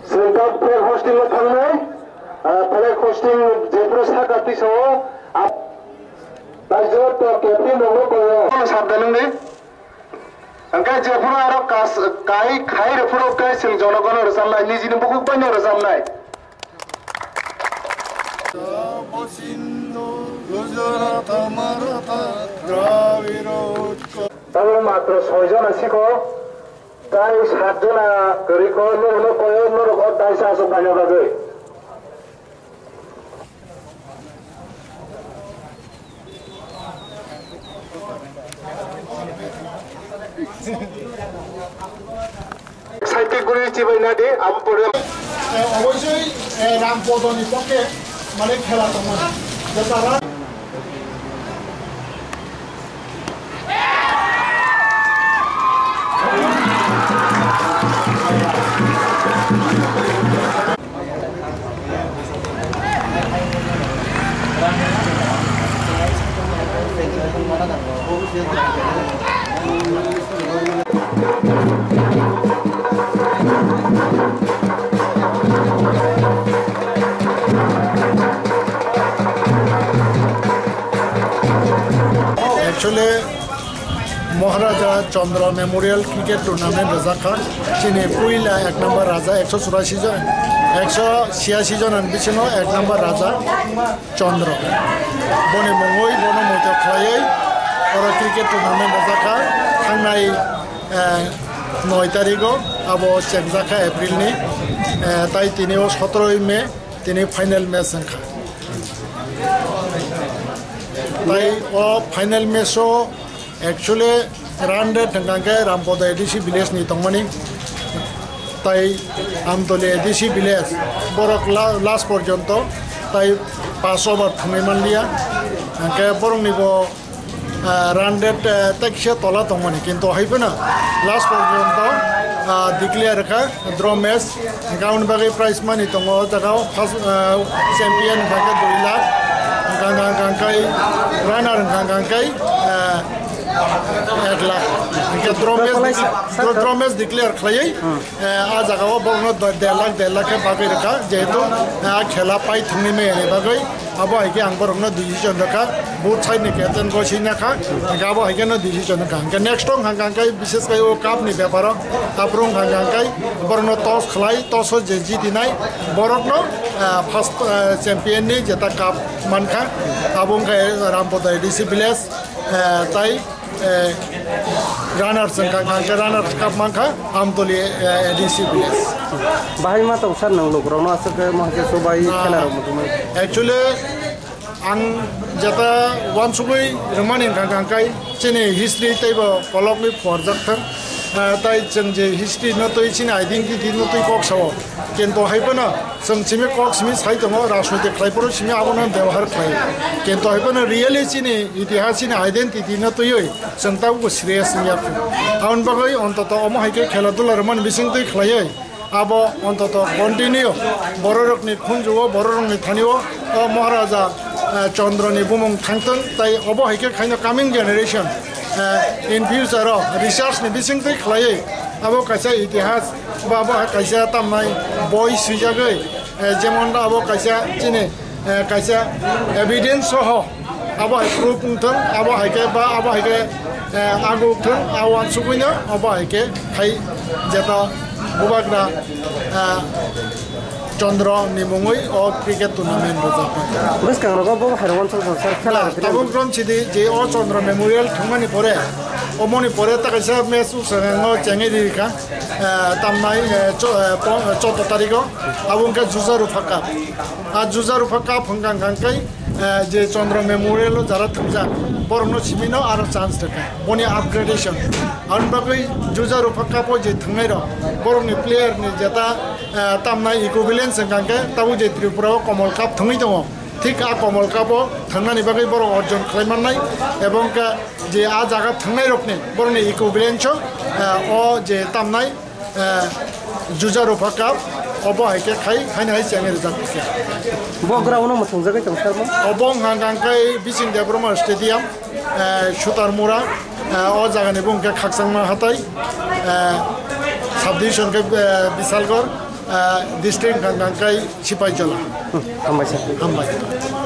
Selengkap flag hosting थांनाय flag hosting जेब्रो साखाथि सो बाजो तो कैप्टन नंगो को साबदानंगे अंका जेफोर आरो कास काई खाइ रफोर काई सिल जनगण रसामनाय निजिनि बुकु पाइनो रसामनाय तब मात्र 6 जन आसिको काई 7 जना गरिको नो कोयो नो को दाइसा सो बानो बागै সাইতে গুলি চিবাইনা দে আম পড়ে অবশ্যই রামপদনি পক্ষে মানে খেলা তোমার যারা Actually, Maharaja Chandra Memorial Cricket Tournament Razaka Chine Puila ek number Raja 186 John 186 John ambitiono ek number Raja Chandra Bone Mongoi bono moto khlai ora cricket tournament Razaka thangnai 9 tarikho abo Chekjaka April ni tai tinio 17 May tini final match sankha tai o final match actually run rate tangangke Rampoda ADC village ni tongmani tai amtole ADC village borok last porjonto tai 5 over thunaiman liya angke borong nibo run rate tekse tola tongmani kintu haibena last porjonto declare ka draw match account bagi prize money tongo jagao first champion bagi 2 lakh gangkai runner gangkai 1 lakh draw match declare khlai a jagao borno 1.5 lakh ke bagi rakha jehetu khela pai thungni me ani bagai abo haike ang borno decision rakha both side ni captain ko sina kha gabo haike no decision rakha next tong gangkai bishes kai o cup ni byaparo aprong gangkai borno toss khlai toss je jitinai borno first champion ni jeta cup mankha abong kai Rampoda ADC village tai runner sangka runner cup mankha amtoli ADC village bahai ma to sar nang lokro no asake mahake sobai khela ro actually ang jeta wansugoi ramani gangkai chene history taibo kolokni forjak thang tai jeng je history no toi chine identity no toi kok sawo kento haibana jeng chime kok simi sai tongo rajnoitik khlaiporo simi abona byawhar khlai kento haibana really chine itihas chine identity no toyoi jeng tabu serious niya aun bagai ontoto omo haike kheladula raman bising toi khlai abo ontoto continue bororok ni khunjuo bororok ni thanio Maharaja Chandra ni bumong thangtang tai obo haike khaino coming generation in future research ni bising toi khlai abo kaisa itihas babo kaisa tamnai boy sujagai jemon abo kaisa chine kaisa evidence soho abo proof thang abo haike ba abo haike agu thang awan suguina abo haike khai jeta bubagra Chandra ni mongoi o cricket tournament rozaka bus kang rogo bo harwan sar khela tabung krom chidi je o Chandra memorial thangmani pore omoni pore ta kaisa match usango changi dika tamnai 14 tarikho abung ka juzaru phaka phanggang gangkai je Chandra memorial jara thangja borno chimino aro chance taka boni upgradation anbagai juzaru phaka po je thangai ro borni player ni jeta tamnai equivalence gangkai tabu je Tripura Kamal Cup thangai dongo ঠিক আ কমল cup থাংনানি বাগৈ বড় অর্জন খাইমান্নাই এবং যে আ জায়গা থাংনাই রকনে বড়নি equivalence ও যে তামনাই जुजारुफा काप अबो हाइके खाइ हाइना हाइ च्याङे जाकसे बग्राउनो मथंजागै तंसारमो अबों हांगांकै बिसिं Debbarma stadium Sutarmura o jagani bungke Khaksangma Hatai subdivision ke Bisalgor district Kangkai Sipaijala. Hambai. Hambai.